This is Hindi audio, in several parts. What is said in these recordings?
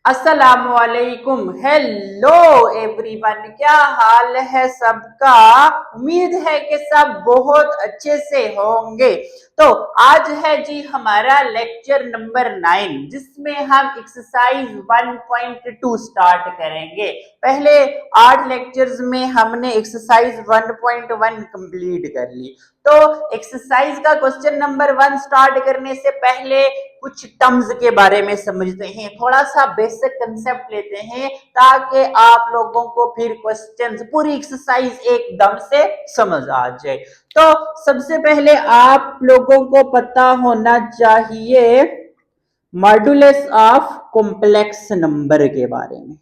अस्सलामुअलैकुम। हेलो एवरीवन, क्या हाल है सबका। उम्मीद है कि सब बहुत अच्छे से होंगे। तो आज है जी हमारा लेक्चर नंबर 9, जिसमें हम एक्सरसाइज 1.2 स्टार्ट करेंगे। पहले 8 लेक्चर्स में हमने एक्सरसाइज 1.1 कंप्लीट कर ली। तो एक्सरसाइज का क्वेश्चन नंबर 1 स्टार्ट करने से पहले कुछ टर्म्स के बारे में समझते हैं, थोड़ा सा बेसिक कंसेप्ट लेते हैं, ताकि आप लोगों को फिर क्वेश्चंस पूरी एक्सरसाइज एकदम से समझ आ जाए। तो सबसे पहले आप लोगों को पता होना चाहिए मॉड्यूलस ऑफ कॉम्प्लेक्स नंबर के बारे में।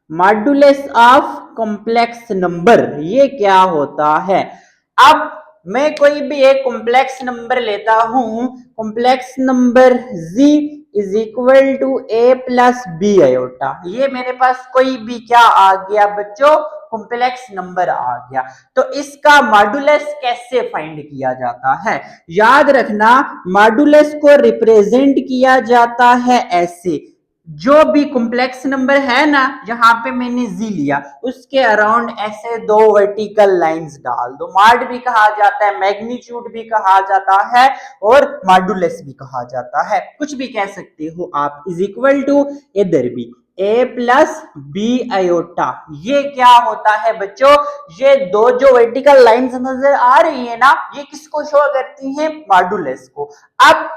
मॉड्यूलस ऑफ कॉम्प्लेक्स नंबर ये क्या होता है। अब मैं कोई भी एक कॉम्प्लेक्स नंबर लेता हूं, complex number z is equal to a plus b iota. ये मेरे पास कोई भी क्या आ गया बच्चों, कॉम्प्लेक्स नंबर आ गया। तो इसका मॉड्यूलस कैसे फाइंड किया जाता है, याद रखना मॉड्यूलस को रिप्रेजेंट किया जाता है ऐसे। जो भी कॉम्प्लेक्स नंबर है ना, यहां पे मैंने जी लिया, उसके अराउंड ऐसे दो वर्टिकल लाइंस डाल दो। मॉड भी कहा जाता है, मैग्नीट्यूड भी कहा जाता है और मॉड्यूलस भी कहा जाता है, कुछ भी कह सकते हो आप। इज इक्वल टू इधर भी a प्लस बी आयोटा। ये क्या होता है बच्चों, ये दो जो वर्टिकल लाइंस नजर आ रही है ना, ये किसको शो करती हैं, मॉड्यूलस को। अब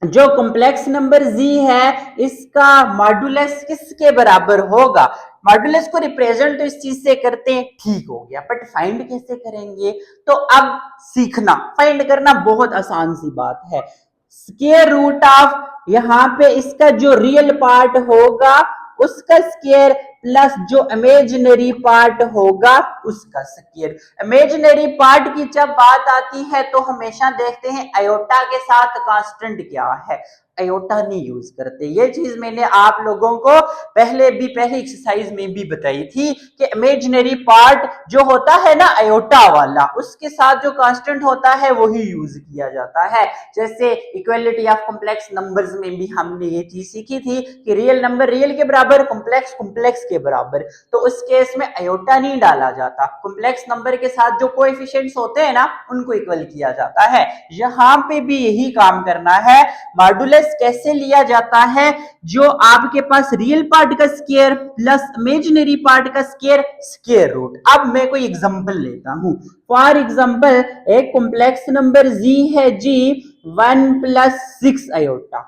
जो कॉम्प्लेक्स नंबर z है, इसका मॉड्यूलस किसके बराबर होगा। मॉड्यूलस को रिप्रेजेंट तो इस चीज से करते हैं, ठीक हो गया, बट फाइंड कैसे करेंगे। तो अब सीखना, फाइंड करना बहुत आसान सी बात है। स्क्वायर रूट ऑफ, यहां पे इसका जो रियल पार्ट होगा उसका स्क्वायर प्लस जो इमेजिनरी पार्ट होगा उसका स्क्वायर। इमेजिनरी पार्ट की जब बात आती है तो हमेशा देखते हैं आयोटा के साथ कांस्टेंट क्या है, आयोटा नहीं यूज करते। ये चीज मैंने आप लोगों को पहले एक्सरसाइज में भी बताई थी कि इमेजिनरी पार्ट जो होता है ना आयोटा वाला, उसके साथ जो कांस्टेंट होता है वही यूज किया जाता है। जैसे इक्वलिटी ऑफ कॉम्प्लेक्स नंबर्स में भी हमने ये चीज सीखी थी कि रियल नंबर रियल के बराबर, कॉम्प्लेक्स कॉम्प्लेक्स के बराबर। तो उस केस में आयोटा नहीं डाला जाता, कॉम्प्लेक्स नंबर के साथ जो कोएफिशिएंट्स होते हैं ना उनको इक्वल किया जाता है। यहां पे भी यही काम करना है। मॉड्यूलस कैसे लिया जाता है, जो आपके पास रियल पार्ट का स्क्वायर प्लस इमेजिनरी पार्ट का स्क्वायर, स्क्वायर रूट। अब मैं कोई एग्जांपल लेता हूं, फॉर एग्जांपल एक कॉम्प्लेक्स नंबर g है जी 1 प्लस 6 आयोटा।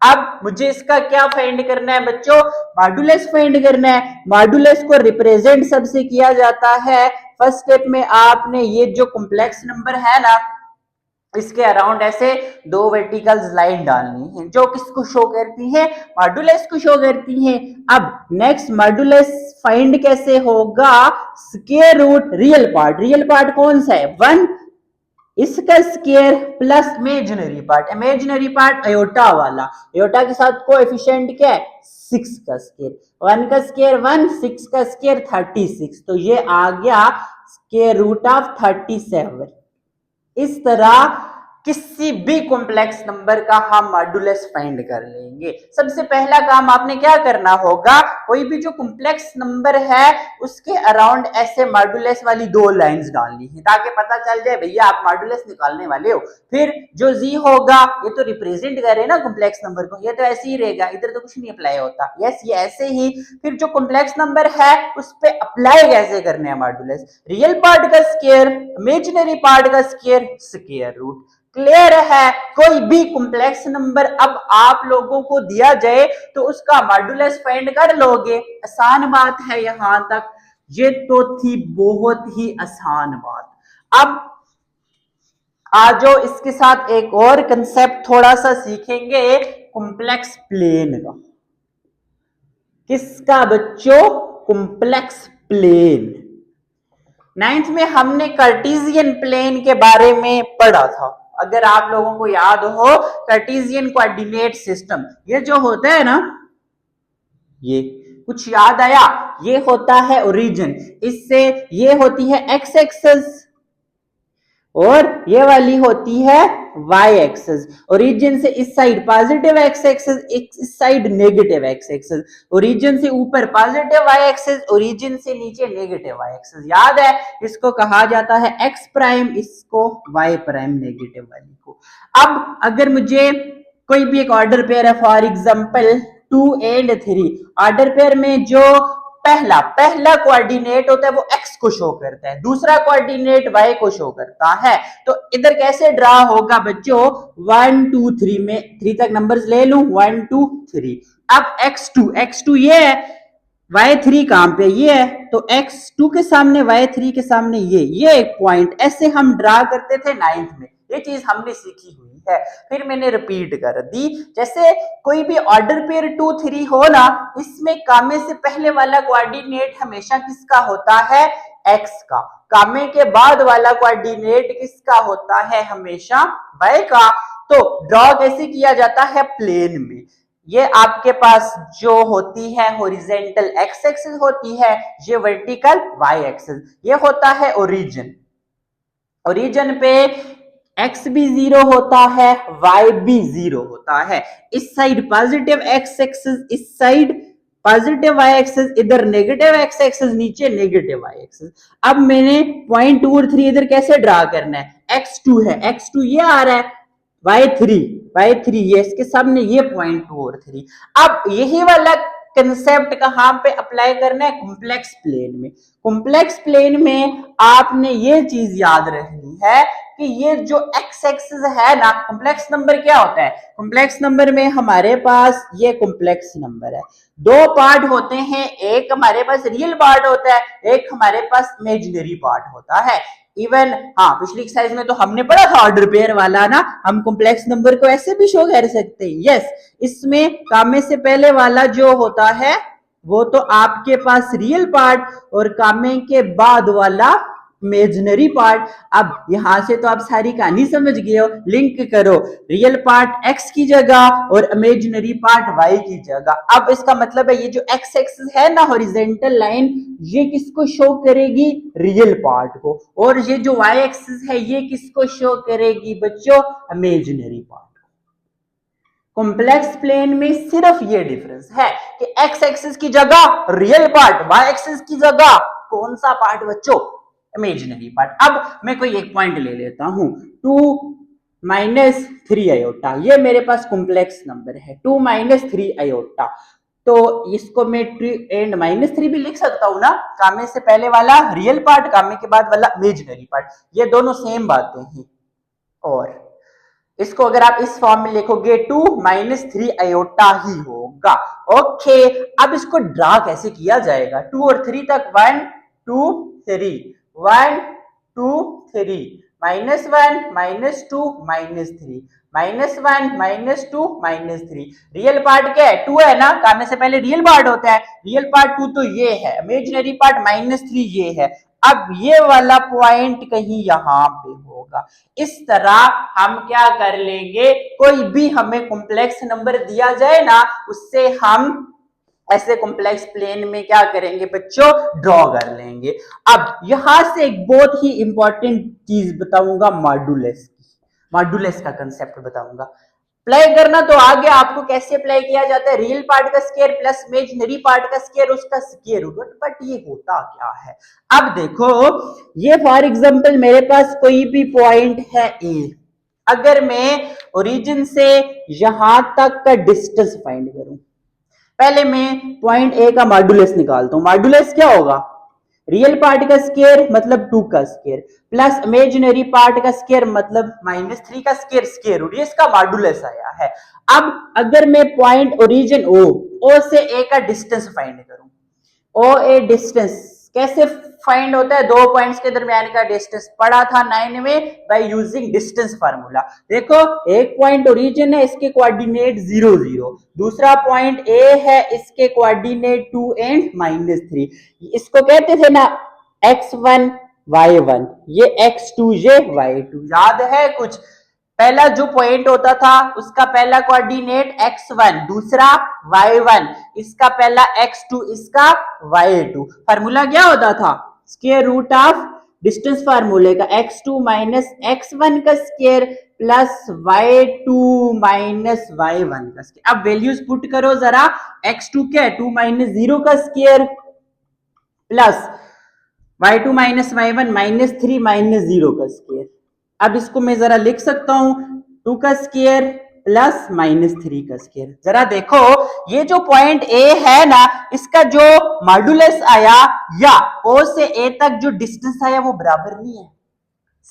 अब मुझे इसका क्या फाइंड करना है बच्चों, मॉड्यूलस फाइंड करना है। मॉड्यूलस को रिप्रेजेंट सबसे किया जाता है, फर्स्ट स्टेप में आपने ये जो कॉम्प्लेक्स नंबर है ना, इसके अराउंड ऐसे दो वर्टिकल लाइन डालनी है, जो किसको शो करती है, मॉड्यूलस को शो करती है। अब नेक्स्ट मॉड्यूलस फाइंड कैसे होगा, स्क्वायर रूट रियल पार्ट कौन सा है 1, इसका square plus imaginary part iota वाला, अयोटा के साथ कोएफिशिएंट क्या है 6 का स्क्वायर, 1 का स्क्वायर 1, 6 का स्क्वायर 36, तो ये आ गया स्क्वायर रूट ऑफ 37। इस तरह किसी भी कॉम्प्लेक्स नंबर का हम मॉड्यूलस फाइंड कर लेंगे। सबसे पहला काम आपने क्या करना होगा, कोई भी जो कॉम्प्लेक्स नंबर है उसके अराउंड ऐसे मॉड्यूलस वाली दो लाइंस डालनी है, ताकि पता चल जाए भैया आप मॉड्यूलस निकालने वाले हो। फिर जो z होगा, ये तो रिप्रेजेंट कर रहे हैं ना कॉम्प्लेक्स नंबर को, ये तो ऐसे ही रहेगा, इधर तो कुछ नहीं अप्लाई होता, यस ये ऐसे ही। फिर जो कॉम्प्लेक्स नंबर है उस पर अप्लाई कैसे करने हैं मॉड्यूलस, रियल पार्ट का स्क्वायर इमेजिनरी पार्ट का स्क्वायर, स्क्वायर रूट। क्लियर है, कोई भी कॉम्प्लेक्स नंबर अब आप लोगों को दिया जाए तो उसका मॉड्यूलस फाइंड कर लोगे, आसान बात है यहां तक, ये तो थी बहुत ही आसान बात। अब आज इसके साथ एक और कंसेप्ट थोड़ा सा सीखेंगे, कॉम्प्लेक्स प्लेन का। किसका बच्चों, कॉम्प्लेक्स प्लेन। 9th में हमने कार्टेशियन प्लेन के बारे में पढ़ा था, अगर आप लोगों को याद हो, कार्टेशियन कोऑर्डिनेट सिस्टम, ये जो होता है ना, ये कुछ याद आया, ये होता है ओरिजिन, इससे ये होती है एक्स एक्सिस और ये वाली होती है वाई एक्सिस, ओरिजिन से इस साइड पॉजिटिव एक्स एक्सिस, इस side negative x axis, origin से ऊपर पॉजिटिव वाई एक्सिस, ओरिजिन से नीचे नेगेटिव वाई एक्सिस। याद है, इसको कहा जाता है एक्स प्राइम, इसको वाई प्राइम नेगेटिव वाली को। अब अगर मुझे कोई भी एक ऑर्डर पेयर है, for example 2 and 3, order pair में जो पहला कोऑर्डिनेट होता है वो x को शो करता है, दूसरा कोऑर्डिनेट y को शो करता है। तो इधर कैसे ड्रा होगा बच्चों, 1 2 3 में 3 तक नंबर्स ले लूं, 1 2 3। अब x2 ये है, y3 कहां पे, ये है, तो x2 के सामने y3 के सामने ये एक पॉइंट, ऐसे हम ड्रा करते थे 9th में, ये चीज हमने सीखी हुई है, फिर मैंने रिपीट कर दी। जैसे कोई भी ऑर्डर पेयर 2 3 हो ना, इसमें कामे से पहले वाला कोऑर्डिनेट हमेशा किसका होता है, x का, कामे के बाद वाला कोऑर्डिनेट किसका होता है, हमेशा y का। तो ड्रॉ कैसे किया जाता है, प्लेन में। ये आपके पास जो होती है हॉरिजॉन्टल x एक्सिस होती है, ये वर्टिकल y एक्सिस, ये होता है ओरिजिन। ओरिजिन पे x भी 0 होता है, y भी 0 होता है। इस साइड पॉजिटिव x एक्सिस, इस साइड पॉजिटिव y एक्सिस, इधर नेगेटिव x एक्सिस, नीचे नेगेटिव y एक्सिस। अब मैंने पॉइंट 2 और 3 इधर कैसे ड्रा करना है, x2 है, x2 ये आ रहा है, y3 ये इसके सामने ये पॉइंट 2 और 3। अब यही वाला कंसेप्ट कहां पे अप्लाई करना है, कॉम्प्लेक्स प्लेन में। कॉम्प्लेक्स प्लेन में आपने ये चीज याद रखनी है कि ये जो x एक्सिस है ना, कॉम्प्लेक्स नंबर क्या होता है, कॉम्प्लेक्स नंबर में हमारे पास ये कॉम्प्लेक्स नंबर है, दो पार्ट होते हैं, एक हमारे पास रियल पार्ट होता है, एक हमारे पास इमेजिनरी पार्ट होता है। इवन हाँ, पिछली एक्सरसाइज में तो हमने पढ़ा था ऑर्डर पेयर वाला ना, हम कॉम्प्लेक्स नंबर को ऐसे भी शो कर सकते हैं। यस, इसमें कामे से पहले वाला जो होता है वो तो आपके पास रियल पार्ट, और कामे के बाद वाला इमेजिनरी पार्ट। अब यहां से तो आप सारी कहानी समझ गए हो, लिंक करो, रियल पार्ट x की जगह और इमेजिनरी पार्ट y की जगह। अब इसका मतलब है ये जो x एक्सिस है ना, हॉरिजॉन्टल लाइन, ये किसको शो करेगी, रियल पार्ट को, और ये जो y एक्सिस है ये किसको शो करेगी बच्चों, इमेजिनरी पार्ट। कॉम्प्लेक्स प्लेन में सिर्फ ये डिफरेंस है कि x एक्सिस की जगह रियल पार्ट, y एक्सिस की जगह कौन सा पार्ट बच्चों, इमेजिनरी पार्ट। अब मैं कोई एक पॉइंट ले लेता हूं, 2 - 3 आयोटा, ये मेरे पास कॉम्प्लेक्स नंबर है, 2 - 3 आयोटा, तो इसको मैं 2 and -3 भी लिख सकता हूं ना, कामे से पहले वाला रियल पार्ट, कामे के बाद वाला इमेजिनरी पार्ट, ये दोनों सेम बातें हैं। और इसको अगर आप इस फॉर्म में लिखोगे 2 - 3 आयोटा ही होगा। ओके, अब इसको ड्रा कैसे किया जाएगा, 2 और 3 तक, 1 2 3, 1 2 3, -1 -2 -3, -1 -2 -3। रियल पार्ट क्या है, 2 है ना, कामे से पहले रियल पार्ट होता है, रियल पार्ट 2 तो ये है, इमेजिनरी पार्ट -3 ये है। अब ये वाला पॉइंट कहीं यहां पे होगा। इस तरह हम क्या कर लेंगे, कोई भी हमें कॉम्प्लेक्स नंबर दिया जाए ना, उससे हम ऐसे कॉम्प्लेक्स प्लेन में क्या करेंगे बच्चों, ड्रॉ कर लेंगे। अब यहां से एक बहुत ही इंपॉर्टेंट चीज बताऊंगा, मॉडुलस की, मॉडुलस का कंसेप्ट बताऊंगा। अप्लाई करना तो आगे आपको कैसे अप्लाई किया जाता है, रियल पार्ट का स्क्वायर प्लस इमेजिनरी पार्ट का स्क्वायर, उसका स्क्वायर रूट, बट ये होता क्या है। अब देखो, ये फॉर एग्जांपल मेरे पास कोई भी पॉइंट है ए, अगर मैं ओरिजिन से यहां तक का डिस्टेंस फाइंड करूं, पहले मैं पॉइंट ए का मॉडुलस निकालता हूं। मॉडुलस क्या होगा, रियल पार्ट का स्क्वायर मतलब 2 का स्क्वायर, प्लस इमेजिनरी पार्ट का स्क्वायर मतलब -3 का स्क्वायर, स्क्वायर रूट, ये इसका मॉडुलस आया है। अब अगर मैं पॉइंट ओरिजिन ओ से ए का डिस्टेंस फाइंड करूं, ओ ए डिस्टेंस कैसे फाइंड होता है, दो पॉइंट्स के दरमियान का डिस्टेंस पढ़ा था 9 में बाय यूजिंग डिस्टेंस फार्मूला। देखो, एक पॉइंट ओरिजिन है, इसके कोऑर्डिनेट 0 0, दूसरा पॉइंट ए है, इसके कोऑर्डिनेट 2 and -3, इसको कहते थे ना x1 y1, ये x2 ये y2, याद है कुछ। पहला जो पॉइंट होता था उसका पहला कोऑर्डिनेट x1, दूसरा y1, इसका पहला x2, इसका y2। फार्मूला क्या होता था, स्क्वायर रूट ऑफ डिस्टेंस फार्मूले का x2 माइनस x1 का square plus y2 minus y1 का स्क्वायर। अब वैल्यूज पुट करो जरा, x2 क्या है 2 माइनस 0 का square plus y2 minus y1 minus 3 minus 0 का स्क्वायर। अब इसको मैं जरा लिख सकता हूं 2 का स्क्वायर प्लस माइनस 3 का स्क्वायर। जरा देखो ये जो पॉइंट ए है ना, इसका जो मॉड्यूलस आया या ओ से ए तक जो डिस्टेंस आया वो बराबर नहीं है,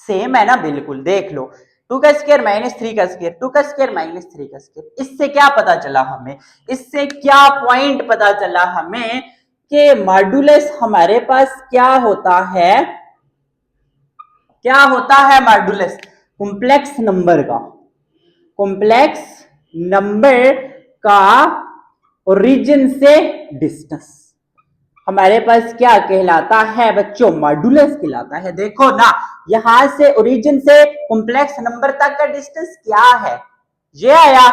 सेम है ना, बिल्कुल। देख लो 2 का स्क्वायर माइनस 3 का स्क्वायर, 2 का स्क्वायर माइनस 3 का स्क्वायर। इससे क्या पता चला हमें, इससे क्या पॉइंट पता चला हमें कि मॉड्यूलस हमारे पास क्या होता है, क्या होता है मॉड्यूलस कॉम्प्लेक्स नंबर का, कॉम्प्लेक्स नंबर का ओरिजिन से डिस्टेंस हमारे पास क्या कहलाता है बच्चों, मॉड्यूलस कहलाता है। देखो ना यहां से ओरिजिन से कॉम्प्लेक्स नंबर तक का डिस्टेंस क्या है, ये आया,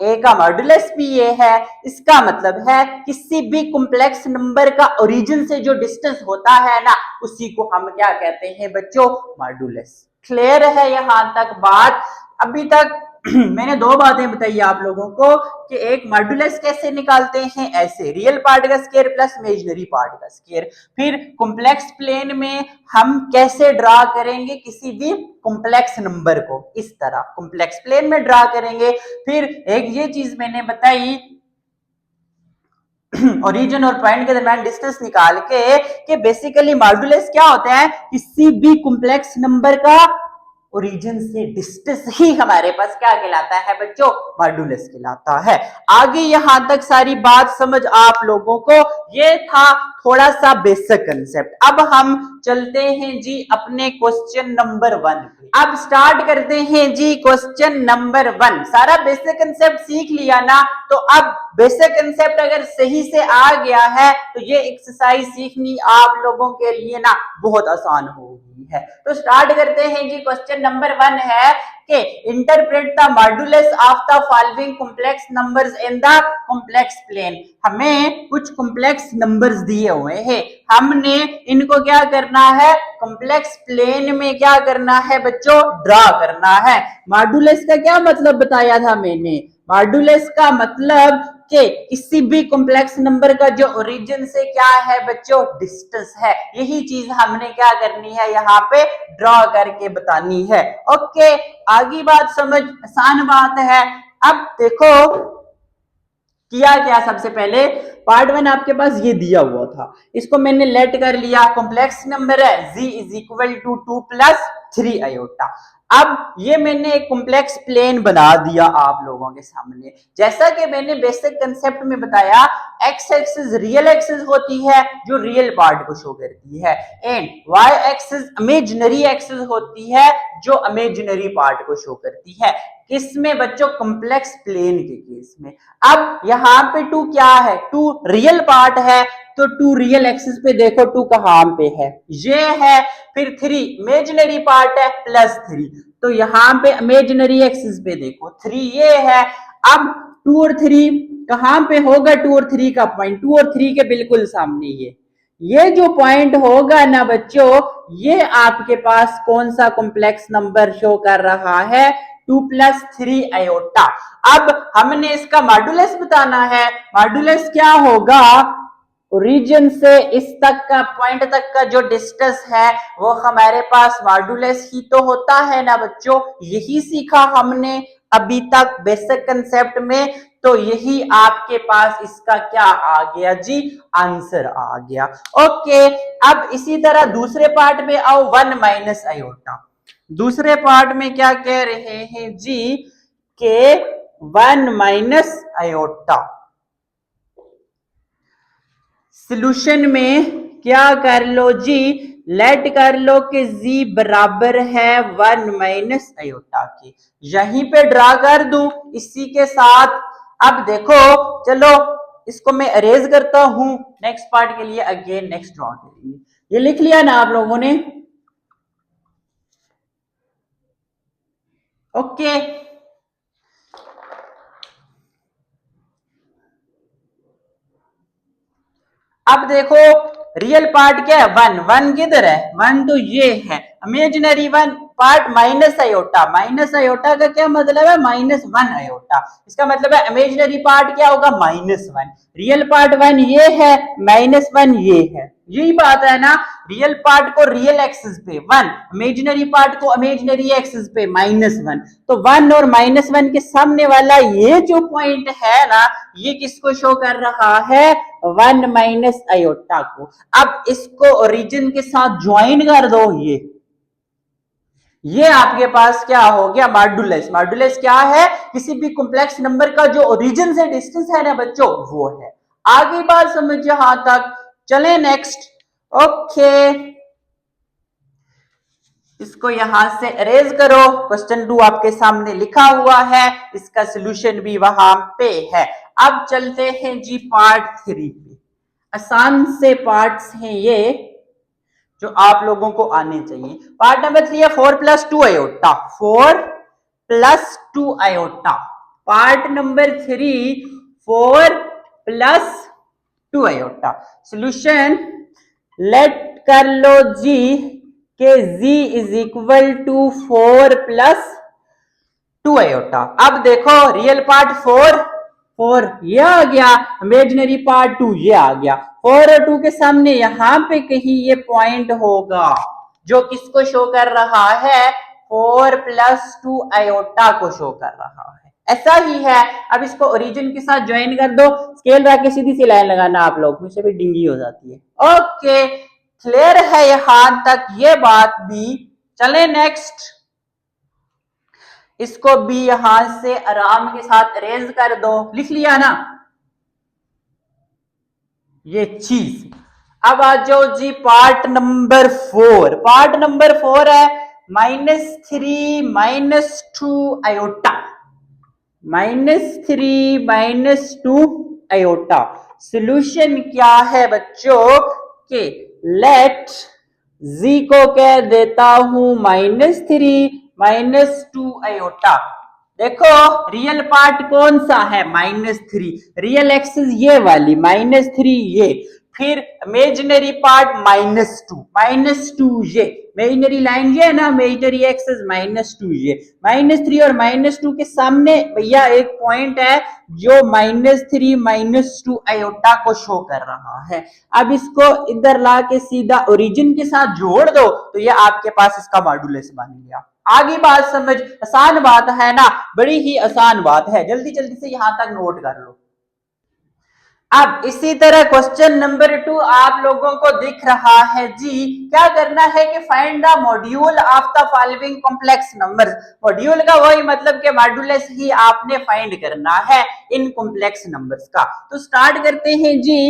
ए का मॉड्यूलस भी ये है। इसका मतलब है किसी भी कॉम्प्लेक्स नंबर का ओरिजिन से जो डिस्टेंस होता है ना, उसी को हम क्या कहते हैं बच्चों, मॉड्यूलस। क्लियर है यहां तक बात? अभी तक मैंने दो बातें बताई आप लोगों को कि एक मॉड्यूलस कैसे निकालते हैं, ऐसे रियल पार्ट का स्क्वायर प्लस इमेजिनरी पार्ट का स्क्वायर। फिर कॉम्प्लेक्स प्लेन में हम कैसे ड्रा करेंगे किसी भी कॉम्प्लेक्स नंबर को, इस तरह कॉम्प्लेक्स प्लेन में ड्रा करेंगे। फिर एक ये चीज मैंने बताई ओरिजिन और पॉइंट के दरमियान डिस्टेंस निकाल के कि बेसिकली मॉड्यूलस क्या होता है, किसी भी कॉम्प्लेक्स नंबर का ओरिजिन से डिस्टेंस ही हमारे पास क्या कहलाता है बच्चों, मॉड्यूलस कहलाता है। आगे यहां तक सारी बात समझ आप लोगों को, ये था थोड़ा सा बेसिक कंसेप्ट। अब हम चलते हैं जी अपने क्वेश्चन नंबर 1 पे। अब स्टार्ट करते हैं जी क्वेश्चन नंबर 1। सारा बेसिक कंसेप्ट सीख लिया ना, तो अब बेसिक कंसेप्ट अगर सही से आ गया है तो ये एक्सरसाइज सीखनी आप लोगों के लिए ना बहुत आसान होगी है। तो स्टार्ट करते हैं जी। क्वेश्चन नंबर 1 है कि interpret the modulus of the following complex numbers in the complex plane. हमें कुछ कॉम्प्लेक्स नंबर्स दिए हुए हैं, हमने इनको क्या करना है, कॉम्प्लेक्स प्लेन में क्या करना है बच्चों, ड्रा करना है। मॉड्यूलस का क्या मतलब बताया था मैंने, मॉड्यूलस का मतलब कि किसी भी कॉम्प्लेक्स नंबर का जो ओरिजिन से क्या है बच्चों, डिस्टेंस है। यही चीज हमने क्या करनी है, यहाँ पे ड्रॉ करके बतानी है। ओके, आगे बात समझ, आसान बात है। अब देखो किया क्या, सबसे पहले पार्ट 1 आपके पास ये दिया हुआ था, इसको मैंने लेट कर लिया, कॉम्प्लेक्स नंबर है z is equal to 2 plus 3 iota. अब ये मैंने एक कॉम्प्लेक्स प्लेन बना दिया आप लोगों के सामने। जैसा कि मैंने बेसिक कंसेप्ट में बताया, एक्स एक्सिस रियल एक्सिस होती है जो रियल पार्ट को शो करती है, and Y axis imaginary axis होती है जो इमेजिनरी पार्ट को शो करती है। किसमें बच्चों, कॉम्प्लेक्स प्लेन के केस में। अब यहाँ पे 2 क्या है, 2 रियल पार्ट है, तो 2 रियल एक्सिस पे देखो 2 कहां पे है, ये है। फिर 3 इमेजिनरी पार्ट है प्लस 3, तो यहाँ पे इमेजिनरी एक्सिस पे देखो 3 ये है। अब 2 और 3 कहां पे होगा, 2 और 3 का पॉइंट 2 और 3 के बिल्कुल सामने ये जो पॉइंट होगा ना बच्चों, ये आपके पास कौन सा कॉम्प्लेक्स नंबर शो कर रहा है, 2 प्लस 3 आयोटा। अब हमने इसका मॉड्यूलस बताना है, मॉड्यूलस क्या होगा, ओरिजिन से इस तक का पॉइंट तक का जो डिस्टेंस है वो हमारे पास मॉड्यूलस ही तो होता है ना बच्चों। यही सीखा हमने अभी तक बेसिक कंसेप्ट में, तो यही आपके पास इसका क्या आ गया जी, आंसर आ गया। ओके, अब इसी तरह दूसरे पार्ट में आओ, 1 माइनस आयोटा। दूसरे पार्ट में क्या कह रहे हैं जी के 1 माइनस आयोटा। सॉल्यूशन में क्या कर लो जी, लेट कर लो कि z बराबर है 1 माइनस आयोटा के, यहीं पे ड्रा कर दूं इसी के साथ। अब देखो चलो इसको मैं अरेज करता हूं, नेक्स्ट पार्ट के लिए अगेन नेक्स्ट ड्रॉ करेंगे। ये लिख लिया ना आप लोगों ने, ओके। अब देखो रियल पार्ट क्या है? वन। वन किधर है? वन तो ये है। Imaginary one part minus iota. Minus iota का क्या मतलब है? Minus one iota. इसका मतलब है इमेजिनरी पार्ट क्या होगा? Minus one. Real part one ये है, माइनस वन ये है। यही बात है ना, रियल पार्ट को रियल एक्सिस पे वन, इमेजिनरी पार्ट को इमेजिनरी एक्सिस पे माइनस वन। तो वन और माइनस वन के सामने वाला ये जो पॉइंट है ना, ये किसको शो कर रहा है? वन माइनस आयोटा को। अब इसको ओरिजिन के साथ ज्वाइन कर दो, ये आपके पास क्या हो गया? मॉड्यूलस। मॉड्यूलस क्या है? किसी भी कॉम्प्लेक्स नंबर का जो ओरिजिन से डिस्टेंस है ना बच्चों, वो है। आगे बात समझ यहां तक। चले नेक्स्ट। ओके, इसको यहां से अरेज करो। क्वेश्चन 2 आपके सामने लिखा हुआ है, इसका सोल्यूशन भी वहां पे है। अब चलते हैं जी पार्ट 3 पे। आसान से पार्ट्स हैं ये जो आप लोगों को आने चाहिए। पार्ट नंबर 3 है 4 plus 2 iota. 4 plus 2 iota. Part number 3 4 plus 2 iota. Solution let कर लो जी के z is equal to 4 plus 2 iota. अब देखो रियल पार्ट 4 ये आ गया, इमेजिनरी पार्ट 2 ये आ गया। 4 और 2 के सामने यहां पे कहीं ये पॉइंट होगा जो किसको शो कर रहा है? 4 प्लस 2 आयोटा को शो कर रहा है। ऐसा ही है। अब इसको ओरिजिन के साथ ज्वाइन कर दो। स्केल रख के सीधी सी लाइन लगाना आप लोग, मुझसे भी डिंगी हो जाती है। ओके, क्लियर है यहां तक ये बात भी। चले नेक्स्ट। इसको भी यहां से आराम के साथ अरेंज कर दो। लिख लिया ना ये चीज। अब आ जाओ जी पार्ट नंबर 4। पार्ट नंबर 4 है -3 -2 आयोटा। -3 -2 आयोटा। सोल्यूशन क्या है बच्चों? के लेट z को कह देता हूं -3 -2 आयोटा। देखो रियल पार्ट कौन सा है? -3। रियल एक्सिस ये वाली -3 ये, फिर इमेजिनरी पार्ट -2 ये, इमेजिनरी लाइन ये है ना, इमेजिनरी एक्सिस -2 ये। -3 और -2 के सामने भैया एक पॉइंट है जो -3 -2 आयोटा को शो कर रहा है। अब इसको इधर ला के सीधा ओरिजिन के साथ जोड़ दो तो ये आपके पास इसका मॉड्यूलस बन गया। आगे बात समझ, आसान बात है ना, बड़ी ही आसान बात है। जल्दी जल्दी से यहां तक नोट कर लो। अब इसी तरह क्वेश्चन नंबर 2 आप लोगों को दिख रहा है जी। क्या करना है कि find the module of the following complex numbers. Module का वही मतलब कि मॉड्यूलस ही आपने फाइंड करना है इन कॉम्प्लेक्स नंबर्स का। तो स्टार्ट करते हैं जी।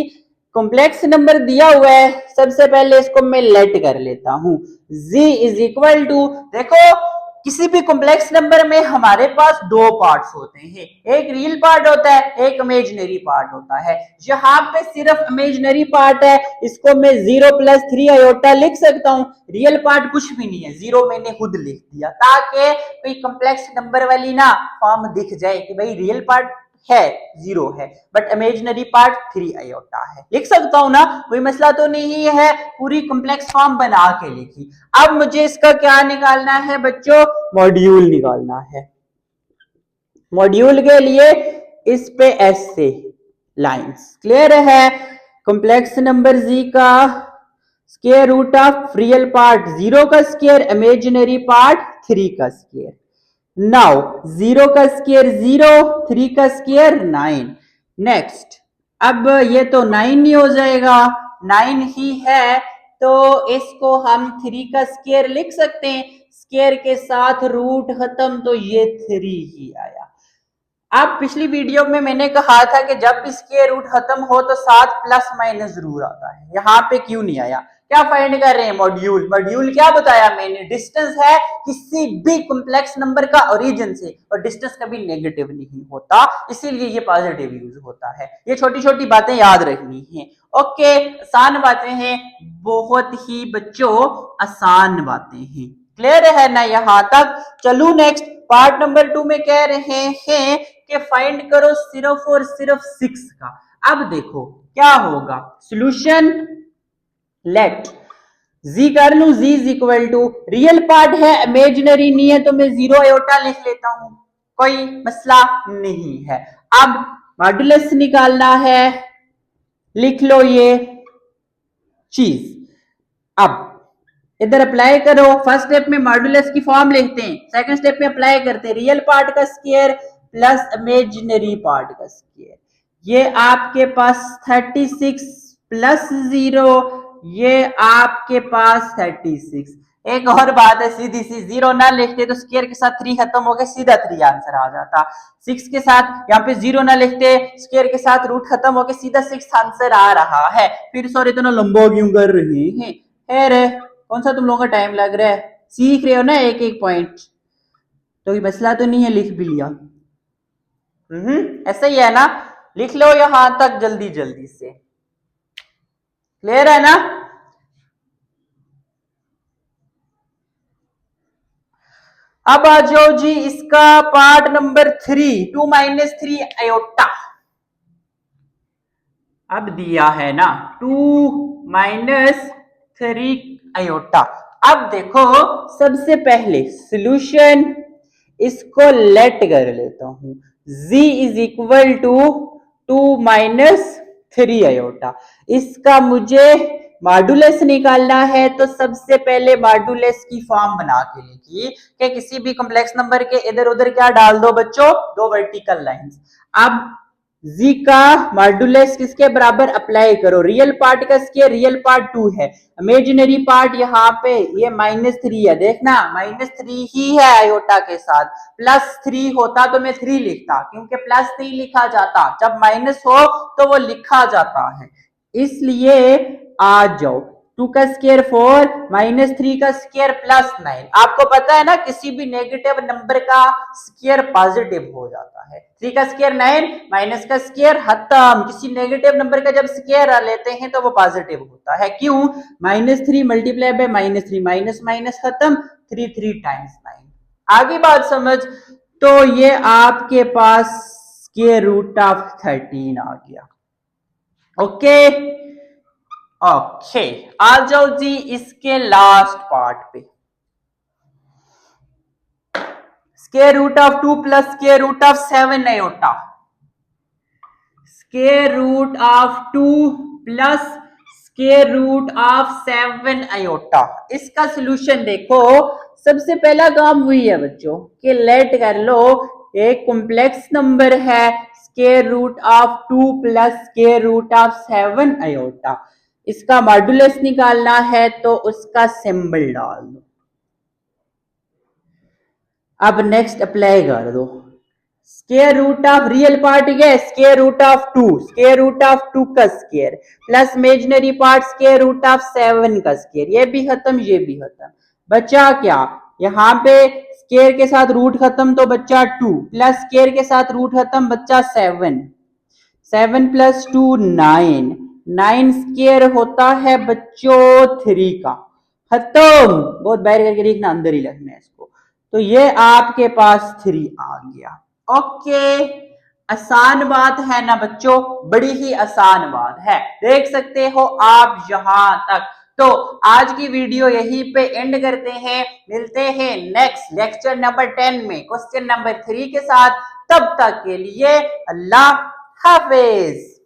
कॉम्प्लेक्स नंबर दिया हुआ है, सबसे पहले इसको मैं लेट कर लेता हूं। z इज इक्वल टू, देखो किसी भी कॉम्प्लेक्स नंबर में हमारे पास दो पार्ट्स होते हैं, एक रियल पार्ट होता है, एक इमेजिनरी पार्ट होता है। यहाँ पे सिर्फ इमेजिनरी पार्ट है, इसको मैं 0 + 3 आयोटा लिख सकता हूँ। रियल पार्ट कुछ भी नहीं है, 0 मैंने खुद लिख दिया ताकि कोई कॉम्प्लेक्स नंबर वाली ना फॉर्म दिख जाए कि भाई रियल पार्ट है 0 है बट इमेजिनरी पार्ट 3 आयोटा है। लिख सकता हूं ना, कोई मसला तो नहीं है। पूरी कॉम्प्लेक्स फॉर्म बना के लिखी। अब मुझे इसका क्या निकालना है बच्चों? मॉड्यूल निकालना है। मॉड्यूल के लिए इस पे ऐसे लाइंस क्लियर है। कॉम्प्लेक्स नंबर z का square root of real part 0 का स्क्वायर, इमेजिनरी पार्ट 3 का स्क्वायर। नाउ 0 का स्क्वायर 0, 3 का स्क्वायर 9। नेक्स्ट, अब ये तो 9 ही हो जाएगा, 9 ही है तो इसको हम 3 का स्क्वायर लिख सकते हैं। स्क्वायर के साथ रूट खत्म तो ये 3 ही आया। अब पिछली वीडियो में मैंने कहा था कि जब भी स्क्वायर रूट खत्म हो तो साथ प्लस माइनस जरूर आता है, यहाँ पे क्यों नहीं आया? क्या फाइंड कर रहे हैं? मॉड्यूल। मॉड्यूल क्या बताया मैंने? डिस्टेंस है किसी भी कॉम्प्लेक्स नंबर का ओरिजिन से, और डिस्टेंस कभी नेगेटिव नहीं होता, इसीलिए ये पॉजिटिव यूज होता है। ये छोटी छोटी बातें याद रखनी है। ओके, आसान बातें हैं, बहुत ही बच्चों आसान बातें हैं। क्लियर है ना यहां तक? चलो नेक्स्ट पार्ट नंबर 2 में कह रहे हैं कि फाइंड करो सिर्फ और सिर्फ 6 का। अब देखो क्या होगा। सॉल्यूशन लेट जी कर लू, G is equal to real part है, इमेजिनरी नहीं है, तो मैं 0 आयोटा लिख लेता हूं, कोई मसला नहीं है। अब मॉड्यूलस निकालना है, लिख लो ये चीज। अब इधर अप्लाई करो, फर्स्ट स्टेप में मॉड्यूलस की फॉर्म लिखते हैं, सेकंड स्टेप में अप्लाई करते हैं रियल पार्ट का स्क्वायर प्लस इमेजिनरी पार्ट का स्क्वायर। ये आपके पास 36 प्लस 0, ये आपके पास 36। एक और बात है सीधी सी, 0 ना लिखते तो स्क्वायर के साथ 3 खत्म हो गया, सीधा 3 आंसर आ जाता। 6 के साथ यहाँ पे 0 ना लिखते, स्क्वायर के साथ रूट खत्म हो गया, सीधा 6 आंसर आ रहा है। फिर सॉरी इतना लंबा क्यों कर रही है, कौन सा तुम लोगों का टाइम लग रहा है, सीख रहे हो ना एक एक पॉइंट, तो ये मसला तो नहीं है, लिख भी लिया। ऐसा ही है ना, लिख लो यहां तक जल्दी जल्दी से, क्लियर है ना। अब आ जाओ जी इसका पार्ट नंबर 3, 2 माइनस 3 आयोटा। अब दिया है ना 2 माइनस 3 आयोटा। अब देखो सबसे पहले सॉल्यूशन, इसको लेट कर लेता हूं, z is equal to 2 minus 3 iota. इसका मुझे मॉड्यूलस निकालना है, तो सबसे पहले मॉड्यूलस की फॉर्म बना के लिखिए कि किसी भी कॉम्प्लेक्स नंबर के इधर उधर क्या डाल दो बच्चों, 2 वर्टिकल लाइंस। अब z का मॉड्यूलस किसके बराबर अप्लाई करो, रियल पार्ट का स्क्वायर, रियल पार्ट 2 है, इमेजिनरी पार्ट यहाँ पे ये -3 है, देखना -3 ही है आयोटा के साथ, +3 होता तो मैं 3 लिखता, क्योंकि +3 लिखा जाता, जब माइनस हो तो वो लिखा जाता है, इसलिए आ जाओ 2 का स्क्वायर 4, -3 का स्क्वायर +9। आपको पता है ना किसी भी नेगेटिव नंबर का स्क्वायर पॉजिटिव हो जाता है, 3 का स्क्वायर 9, माइनस का स्क्वायर खत्म, किसी नेगेटिव नंबर का जब स्क्वायर लेते हैं तो वो पॉजिटिव होता है, क्यों, -3 मल्टीप्लाई बाय -3, माइनस माइनस खत्म, 3 टाइम्स 9। आगे बात समझ, तो ये आपके पास स्क्वायर रूट ऑफ 13 आ गया। ओके ओके, आ जाओ जी इसके लास्ट पार्ट पे, square root of 2 plus square root of 7 iota, square root of 2 plus square root of 7 iota. इसका सॉल्यूशन देखो, सबसे पहला काम हुई है बच्चों कि लेट कर लो, एक कॉम्प्लेक्स नंबर है, square root of 2 plus square root of 7 iota, इसका मॉड्यूलस निकालना है तो उसका सिंबल डाल दो। अब नेक्स्ट अप्लाई कर दो, square root of real part है square root of 2, square root of 2 का square plus imaginary part square root of 7 का स्क्वायर, ये भी खत्म ये भी खत्म, बचा क्या, यहाँ पे स्क्वायर के साथ रूट खत्म तो बच्चा 2, प्लस स्क्वायर के साथ रूट खत्म बच्चा 7, 7 प्लस 2 9, 9 स्क्वायर होता है बच्चों 3 का, खत्म, बहुत बाहर करके लिखना, अंदर ही लिखना है इसको, तो ये आपके पास 3 आ गया। ओके, आसान बात है ना बच्चों, बड़ी ही आसान बात है, देख सकते हो आप यहां तक। तो आज की वीडियो यहीं पे एंड करते हैं, मिलते हैं नेक्स्ट लेक्चर नंबर 10 में क्वेश्चन नंबर 3 के साथ, तब तक के लिए अल्लाह हाफिज।